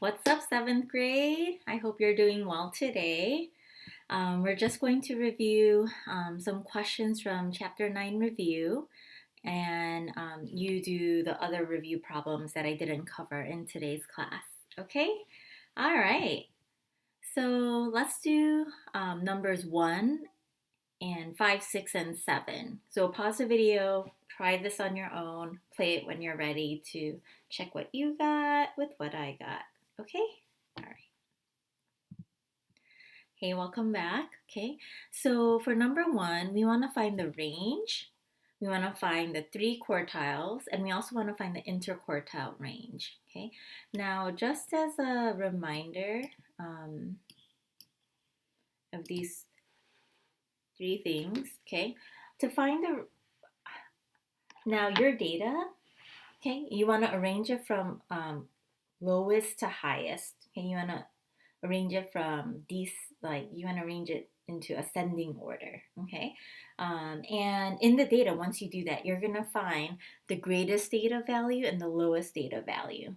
What's up, seventh grade? I hope you're doing well today. We're just going to review some questions from Chapter 9 review, and you do the other review problems that I didn't cover in today's class. Okay? All right. So let's do numbers 1 and 5, 6, and 7. So pause the video, try this on your own, play it when you're ready to check what you got with what I got. Okay? All right. Hey, welcome back. Okay, so for number 1, we want to find the range. We want to find the 3 quartiles, and we also want to find the interquartile range. Okay, now just as a reminder of these 3 things, okay, to find the, now your data, okay, you want to arrange it from lowest to highest. Okay, you want to arrange it from these, like you want to arrange it into ascending order. Okay, and in the data, once you do that, you're going to find the greatest data value and the lowest data value.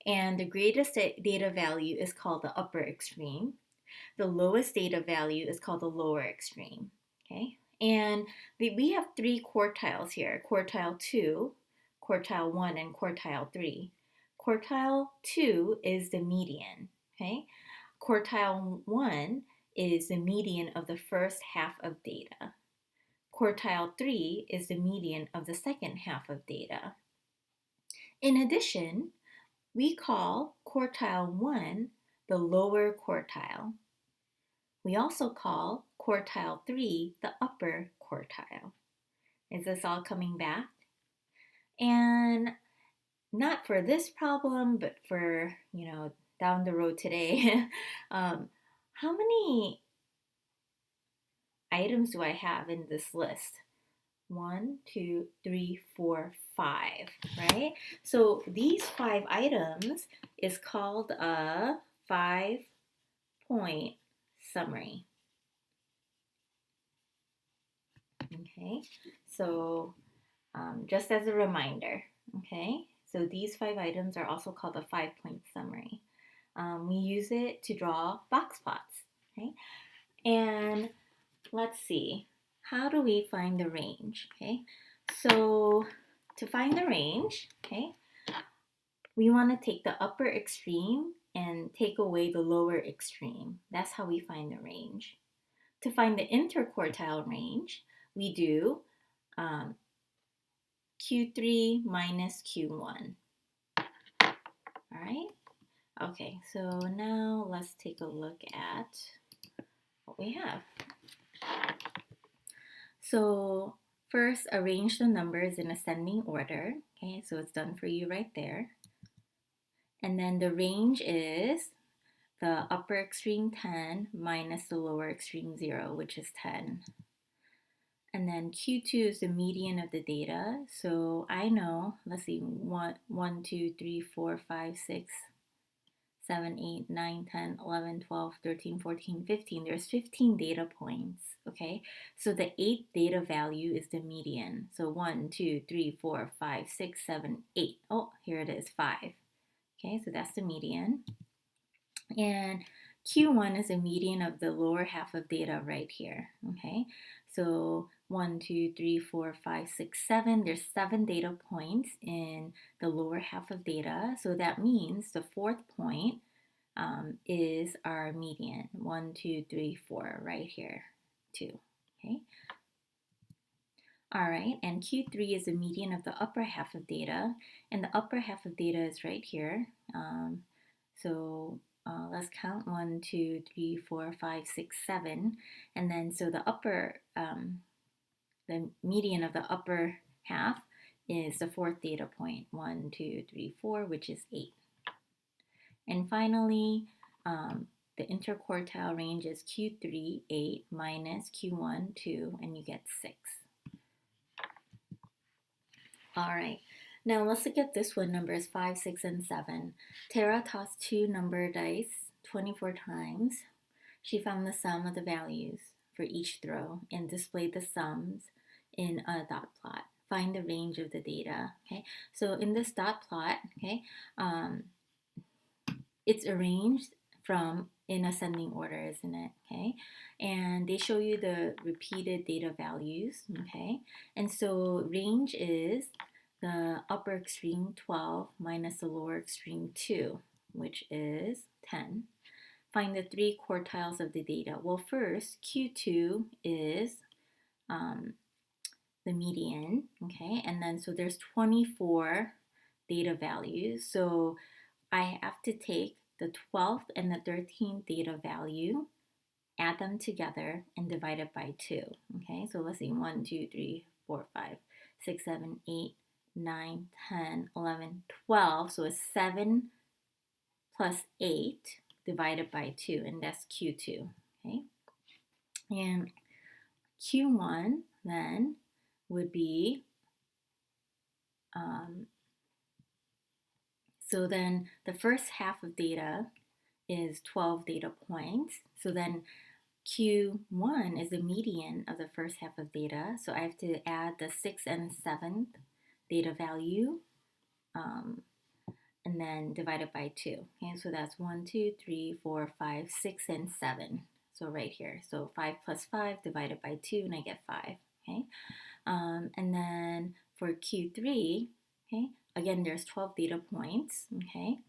And the greatest data value is called the upper extreme. The lowest data value is called the lower extreme. Okay, and we have 3 quartiles here: quartile 2, quartile 1, and quartile 3. Quartile 2 is the median. Okay, quartile 1 is the median of the first half of data. Quartile 3 is the median of the second half of data. In addition, we call quartile 1 the lower quartile. We also call quartile 3 the upper quartile. Is this all coming back? And not for this problem, but for, down the road today, how many items do I have in this list? 1, 2, 3, 4, 5, right? So these 5 items is called a 5-point summary. Okay, so just as a reminder, okay, so these 5 items are also called a 5-point summary. We use it to draw box plots, okay, and let's see, how do we find the range? Okay, so to find the range, okay, we want to take the upper extreme and take away the lower extreme. That's how we find the range. To find the interquartile range, we do Q3 minus Q1. All right. Okay, so now let's take a look at what we have. So first, arrange the numbers in ascending order. Okay, so it's done for you right there. And then the range is the upper extreme 10 minus the lower extreme 0, which is 10. And then Q2 is the median of the data. So I know, let's see, 1, 2, 3, 4, 5, 6, 7, 8, 9, 10, 11, 12, 13, 14, 15. There's 15 data points, okay? So the 8th data value is the median. So 1, 2, 3, 4, 5, 6, 7, 8. Oh, here it is, 5. Okay, so that's the median. And Q1 is the median of the lower half of data right here, okay? So 1, 2, 3, 4, 5, 6, 7. There's 7 data points in the lower half of data. So that means the 4th point is our median. 1, 2, 3, 4, right here, 2, okay? All right, and Q3 is the median of the upper half of data, and the upper half of data is right here. Let's count 1, 2, 3, 4, 5, 6, 7, and then so the median of the upper half is the 4th data point, 1, 2, 3, 4, which is 8. And finally, the interquartile range is Q3, 8, minus Q1, 2, and you get 6. All right, now let's look at this one, numbers 5, 6, and 7. Tara tossed 2 number dice 24 times. She found the sum of the values for each throw and displayed the sums in a dot plot. Find the range of the data, okay? So in this dot plot, okay, it's arranged from in ascending order, isn't it? Okay. And they show you the repeated data values. Okay. And so range is the upper extreme 12 minus the lower extreme 2, which is 10. Find the three quartiles of the data. Well, first, Q2 is the median, okay? And then so there's 24 data values. So I have to take the 12th and the 13th data value, add them together, and divide it by 2, okay? So let's see, 1, 2, 3, 4, 5, 6, 7, 8, 9, 10, 11, 12. So it's 7 plus 8 divided by 2, and that's Q2, okay? And Q1 then would be, so then the first half of data is 12 data points. So then Q1 is the median of the first half of data. So I have to add the 6th and 7th data value and then divide it by 2. Okay, so that's 1, 2, 3, 4, 5, 6, and 7. So right here. So 5 plus 5 divided by 2, and I get 5. Okay, and then for Q3, okay, again, there's 12 data points. Okay,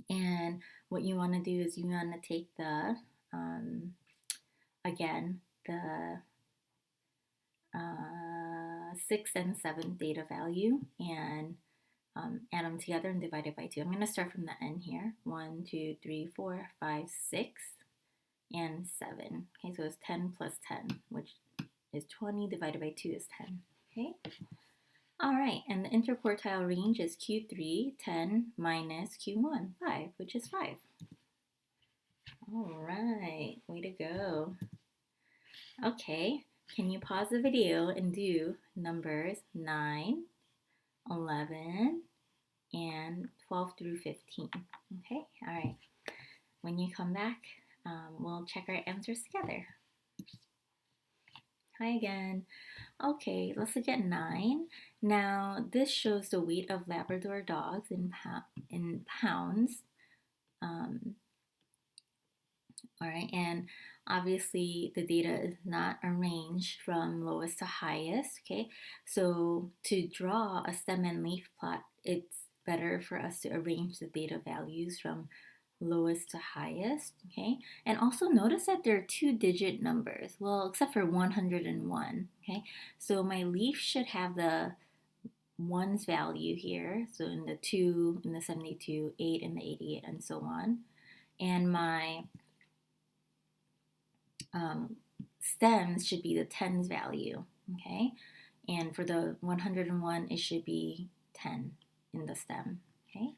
and what you want to do is you want to take the, again, the 6th and 7th data value and add them together and divide it by 2. I'm going to start from the end here. 1, 2, 3, 4, 5, 6, and 7. Okay, so it's 10 plus 10, which is 20 divided by 2 is 10. Okay. All right, and the interquartile range is Q3, 10 minus Q1, 5, which is 5. All right, way to go. Okay, can you pause the video and do numbers 9, 11, and 12 through 15? Okay, all right. When you come back, we'll check our answers together. Hi again. Okay, let's look at 9. Now, this shows the weight of Labrador dogs in pounds. All right, and obviously the data is not arranged from lowest to highest, okay? So to draw a stem and leaf plot, it's better for us to arrange the data values from lowest to highest, okay? And also notice that there are 2-digit numbers, well, except for 101, okay? So my leaf should have the 1's value here, so in the 2, in the 72, 8, in the 88, and so on. And my stems should be the 10's value, okay? And for the 101, it should be 10 in the stem, okay?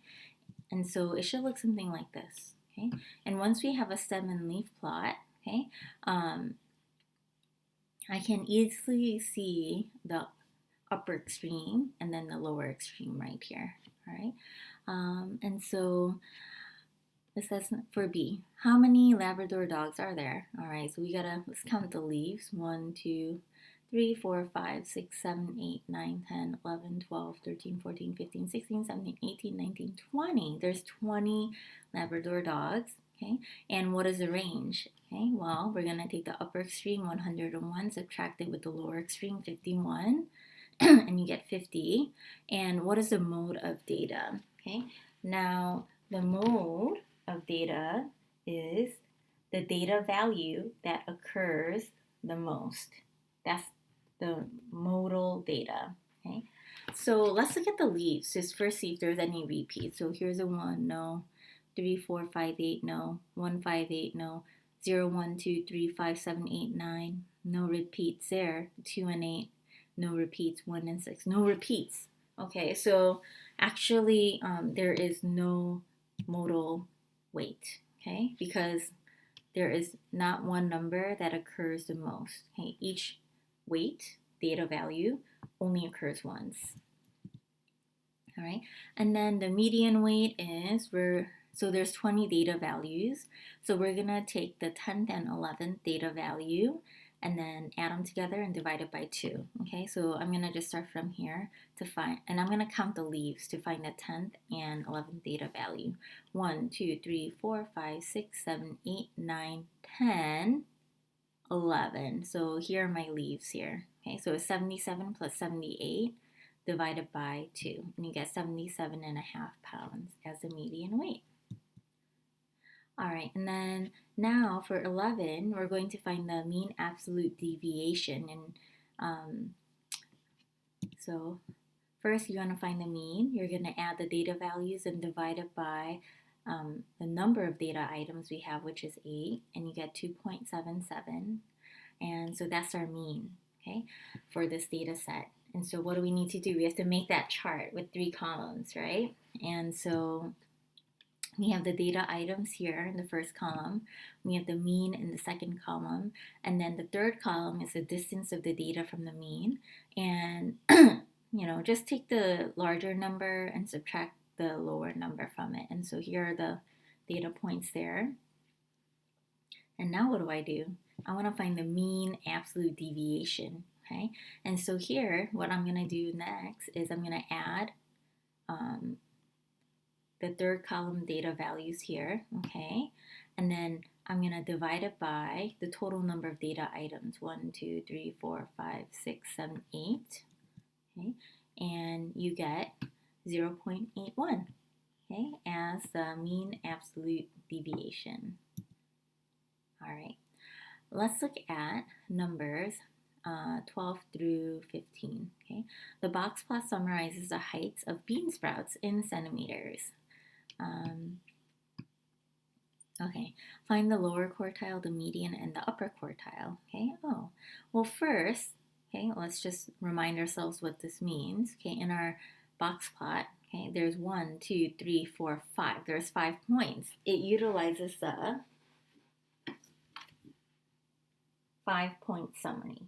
And so it should look something like this, okay? And once we have a stem and leaf plot, okay, I can easily see the upper extreme and then the lower extreme right here, all right? And so this says for B, how many Labrador dogs are there? All right, so let's count the leaves. 1, 2, 3, 4, 5, 6, 7, 8, 9, 10, 11, 12, 13, 14, 15, 16, 17, 18, 19, 20. There's 20 Labrador dogs, okay? And what is the range? Okay, well, we're gonna take the upper extreme, 101, subtract it with the lower extreme, 51, and you get 50. And what is the mode of data? Okay, now the mode of data is the data value that occurs the most. That's the modal data. Okay, so let's look at the leaves. Just first see if there's any repeats. So here's a 1, no. 3, 4, 5, 8, no. 1, 5, 8, no. 0, 1, 2, 3, 5, 7, 8, 9. No repeats there. 2 and 8. No repeats. 1 and 6. No repeats. Okay, so actually there is no modal weight, okay? Because there is not one number that occurs the most, okay? Each weight, data value, only occurs once. All right, and then the median weight is, so there's 20 data values. So we're gonna take the 10th and 11th data value, and then add them together and divide it by 2. Okay, so I'm going to just start from here to find, and I'm going to count the leaves to find the 10th and 11th data value. 1, 2, 3, 4, 5, 6, 7, 8, 9, 10, 11. So here are my leaves here. Okay, so it's 77 plus 78 divided by 2, and you get 77.5 pounds as the median weight. All right, and then now for 11, we're going to find the mean absolute deviation. And so first you want to find the mean. You're going to add the data values and divide it by the number of data items we have, which is 8, and you get 2.77. And so that's our mean, okay, for this data set. And so what do we need to do? We have to make that chart with 3 columns, right? And so we have the data items here in the first column. We have the mean in the second column. And then the third column is the distance of the data from the mean. And, just take the larger number and subtract the lower number from it. And so here are the data points there. And now what do? I want to find the mean absolute deviation, okay? And so here, what I'm going to do next is I'm going to add the third column data values here, okay? And then I'm going to divide it by the total number of data items, 1, 2, 3, 4, 5, 6, 7, 8, okay? And you get 0.81, okay, as the mean absolute deviation. All right, let's look at numbers 12 through 15, okay? The box plot summarizes the heights of bean sprouts in centimeters. Okay, find the lower quartile, the median, and the upper quartile, okay? Oh, well first, okay, let's just remind ourselves what this means, okay? In our box plot, okay, there's 1, 2, 3, 4, 5. There's 5 points. It utilizes the 5-point summary,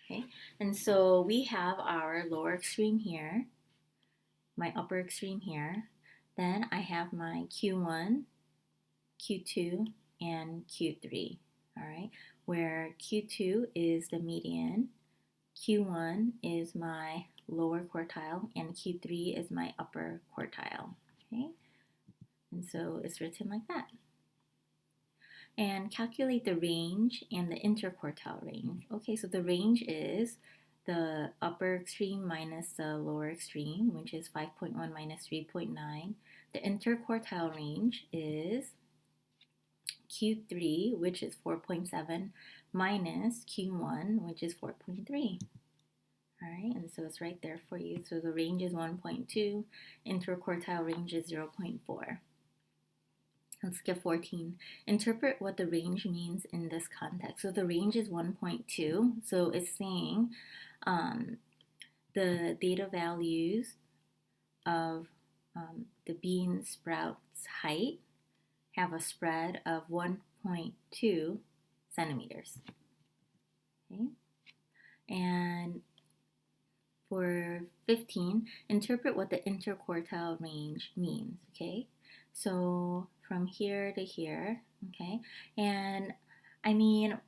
okay? And so we have our lower extreme here, my upper extreme here. Then I have my Q1, Q2, and Q3, all right? Where Q2 is the median, Q1 is my lower quartile, and Q3 is my upper quartile, okay? And so it's written like that. And calculate the range and the interquartile range. Okay, so the range is the upper extreme minus the lower extreme, which is 5.1 minus 3.9. The interquartile range is Q3, which is 4.7, minus Q1, which is 4.3. All right, and so it's right there for you. So the range is 1.2, interquartile range is 0.4. Let's get 14. Interpret what the range means in this context. So the range is 1.2. So it's saying the data values of the bean sprout's height have a spread of 1.2 centimeters. Okay? And for 15, interpret what the interquartile range means. Okay? So from here to here, okay? And I mean,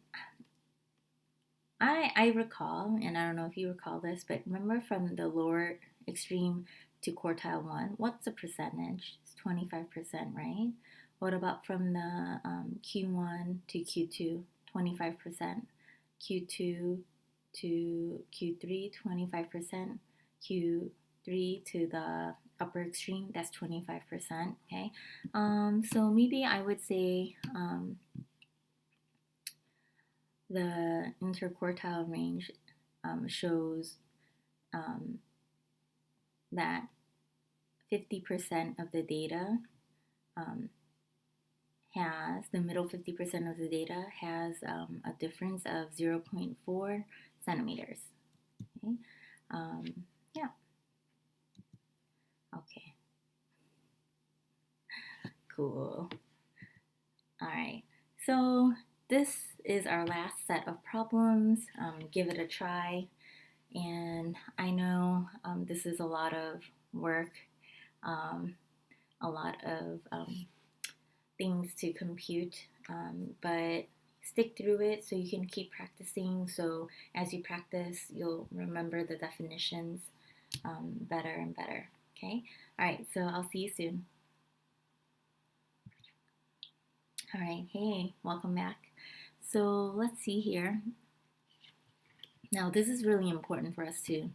I recall, and I don't know if you recall this, but remember from the lower extreme to quartile 1, what's the percentage? It's 25%, right? What about from the Q1 to Q2, 25%? Q2 to Q3, 25%. Q3 to the upper extreme, that's 25%, okay? So maybe I would say the interquartile range shows that 50% of the data the middle 50% of the data has a difference of 0.4 centimeters, okay? Yeah. Okay. Cool. All right. So this is our last set of problems. Give it a try. And I know this is a lot of work, a lot of things to compute, but stick through it so you can keep practicing. So as you practice, you'll remember the definitions better and better. Okay? All right, so I'll see you soon. All right, hey, welcome back. So let's see here. Now, this is really important for us to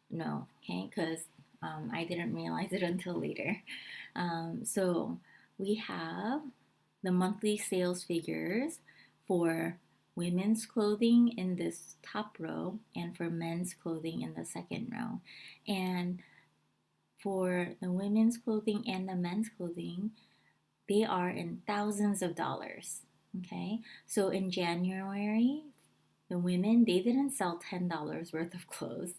know, okay? Because I didn't realize it until later. So we have the monthly sales figures for women's clothing in this top row and for men's clothing in the second row. And for the women's clothing and the men's clothing, they are in thousands of dollars. Okay, so in January, the women, they didn't sell $10 worth of clothes.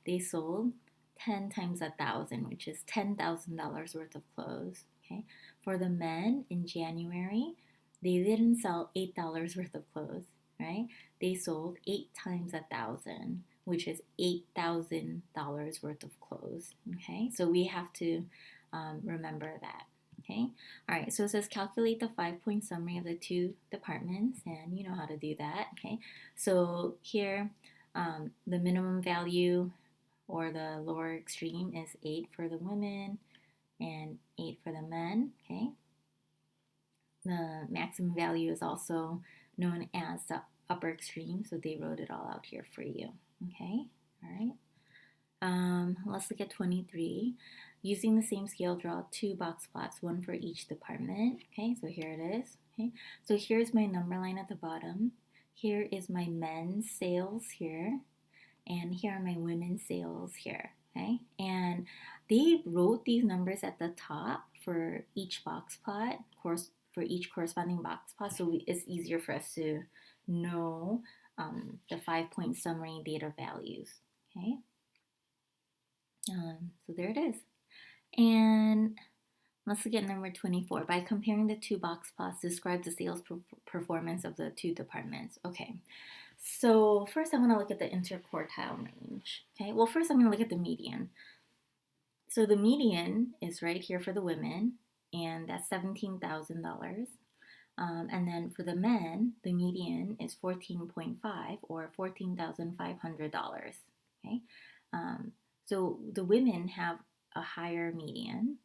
They sold 10 times 1,000, which is $10,000 worth of clothes. Okay, for the men in January, they didn't sell $8 worth of clothes, right? They sold 8 times 1,000, which is $8,000 worth of clothes. Okay, so we have to remember that. Okay, all right, so it says calculate the 5-point summary of the two departments, and you know how to do that. Okay, so here the minimum value or the lower extreme is 8 for the women and 8 for the men. Okay, the maximum value is also known as the upper extreme, so they wrote it all out here for you. Okay, all right. Let's look at 23. Using the same scale, draw 2 box plots, one for each department. Okay, so here it is. Okay, so here's my number line at the bottom. Here is my men's sales here, and here are my women's sales here. Okay, and they wrote these numbers at the top for each box plot, of course, for each corresponding box plot, so it's easier for us to know the 5-point summary data values. Okay. So there it is. And let's look at number 24. By comparing the two box plots, describe the sales performance of the two departments. Okay, so first I want to look at the interquartile range. Okay, well, first I'm going to look at the median. So the median is right here for the women, and that's $17,000. And then for the men, the median is 14.5 or $14,500. Okay, so the women have a higher median.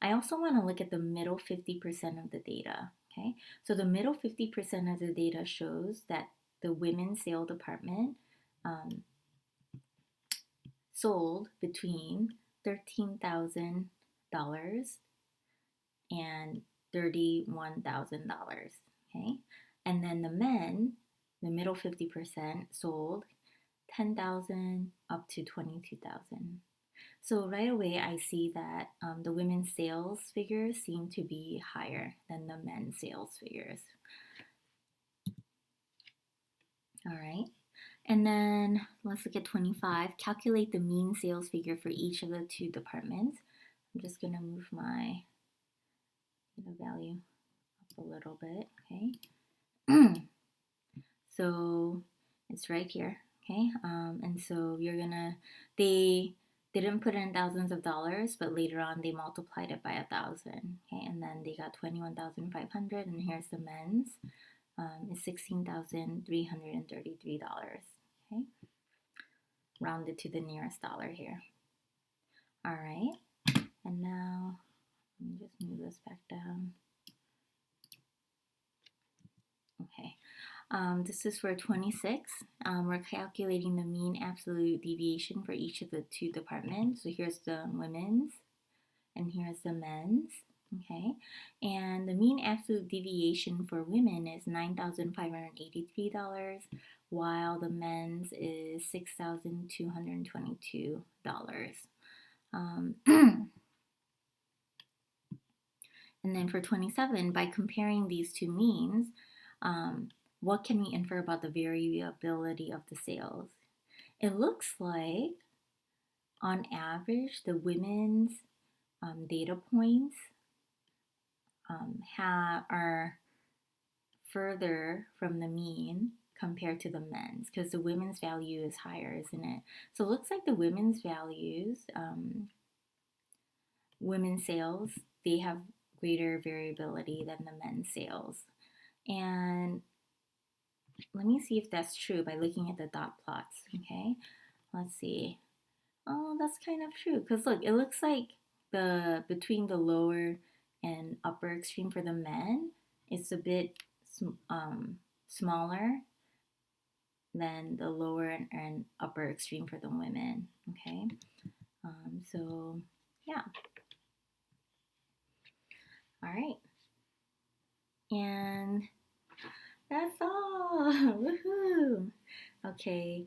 I also want to look at the middle 50% of the data. Okay, so the middle 50% of the data shows that the women's sale department sold between $13,000 and $31,000. Okay, and then the men, the middle 50%, sold 10,000 up to 22,000. So right away, I see that the women's sales figures seem to be higher than the men's sales figures. All right. And then let's look at 25. Calculate the mean sales figure for each of the two departments. I'm just going to move my value up a little bit. Okay. So it's right here. Okay. And so you're going to, they didn't put in thousands of dollars, but later on they multiplied it by 1,000. Okay, and then they got 21,500, and here's the men's. Is $16,333. Okay, rounded to the nearest dollar here. All right, and now let me just move this back down. Okay. This is for 26. We're calculating the mean absolute deviation for each of the two departments. So here's the women's and here's the men's. Okay, and the mean absolute deviation for women is $9,583, while the men's is $6,222. And then for 27, by comparing these two means, what can we infer about the variability of the sales? It looks like, on average, the women's data points are further from the mean compared to the men's, because the women's value is higher, isn't it? So it looks like the women's values, women's sales, they have greater variability than the men's sales. And let me see if that's true by looking at the dot plots. Okay, let's see. Oh, that's kind of true. Because look, it looks like the between the lower and upper extreme for the men, it's a bit smaller than the lower and upper extreme for the women. Okay, so yeah, all right, and that's all. Woohoo! Okay,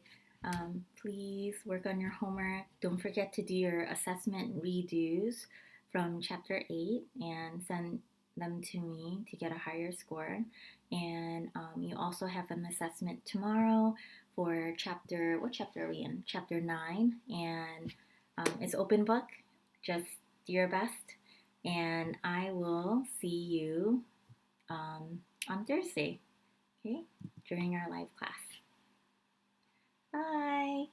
please work on your homework. Don't forget to do your assessment redos from chapter 8 and send them to me to get a higher score. And you also have an assessment tomorrow for what chapter are we in? Chapter 9. And it's open book. Just do your best. And I will see you on Thursday, okay, during our live class. Bye.